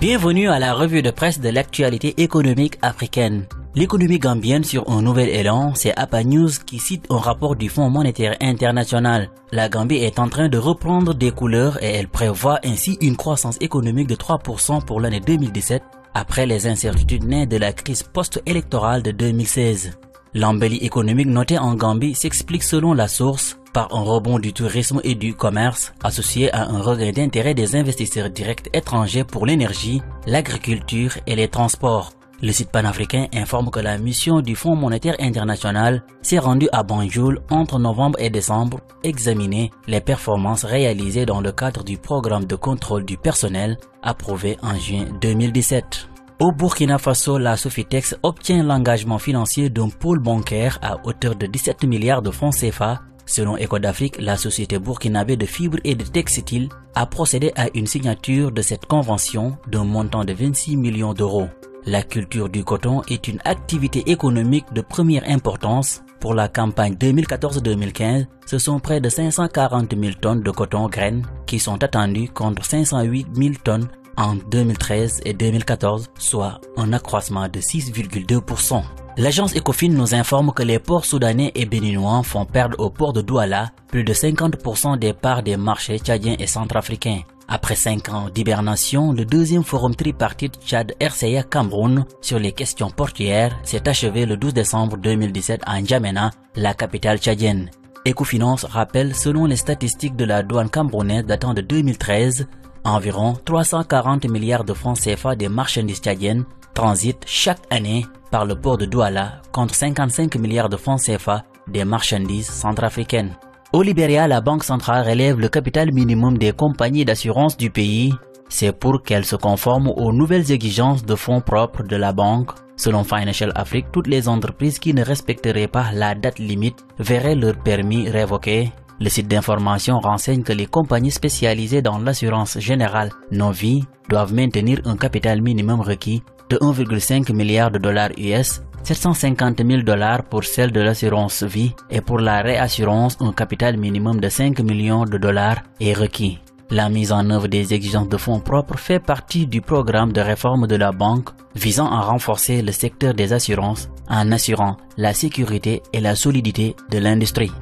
Bienvenue à la revue de presse de l'actualité économique africaine. L'économie gambienne sur un nouvel élan, c'est APA News qui cite un rapport du Fonds monétaire international. La Gambie est en train de reprendre des couleurs et elle prévoit ainsi une croissance économique de 3% pour l'année 2017 après les incertitudes nées de la crise post-électorale de 2016. L'embellie économique notée en Gambie s'explique selon la source par un rebond du tourisme et du commerce associé à un regain d'intérêt des investisseurs directs étrangers pour l'énergie, l'agriculture et les transports. Le site panafricain informe que la mission du Fonds monétaire international s'est rendue à Banjul entre novembre et décembre pour examiner les performances réalisées dans le cadre du programme de contrôle du personnel approuvé en juin 2017. Au Burkina Faso, la Sofitex obtient l'engagement financier d'un pôle bancaire à hauteur de 17 milliards de francs CFA. Selon Ecodafrique, la société burkinabé de fibres et de textiles a procédé à une signature de cette convention d'un montant de 26 millions d'euros. La culture du coton est une activité économique de première importance. Pour la campagne 2014-2015, ce sont près de 540 000 tonnes de coton graines qui sont attendues contre 508 000 tonnes en 2013 et 2014, soit un accroissement de 6,2%. L'agence Ecofin nous informe que les ports soudanais et béninois font perdre au port de Douala plus de 50% des parts des marchés tchadiens et centrafricains. Après 5 ans d'hibernation, le deuxième forum tripartite Tchad-RCA-Cameroun sur les questions portuaires s'est achevé le 12 décembre 2017 à N'Djamena, la capitale tchadienne. Ecofinance rappelle, selon les statistiques de la douane camerounaise datant de 2013, environ 340 milliards de francs CFA des marchandises tchadiennes transitent chaque année par le port de Douala contre 55 milliards de francs CFA des marchandises centrafricaines. Au Libéria, la Banque centrale relève le capital minimum des compagnies d'assurance du pays. C'est pour qu'elles se conforment aux nouvelles exigences de fonds propres de la banque. Selon Financial Afrique, toutes les entreprises qui ne respecteraient pas la date limite verraient leur permis révoqué. Le site d'information renseigne que les compagnies spécialisées dans l'assurance générale non-vie doivent maintenir un capital minimum requis de 1,5 milliard de dollars US, 750 000 dollars pour celle de l'assurance vie et pour la réassurance un capital minimum de 5 millions de dollars est requis. La mise en œuvre des exigences de fonds propres fait partie du programme de réforme de la banque visant à renforcer le secteur des assurances en assurant la sécurité et la solidité de l'industrie.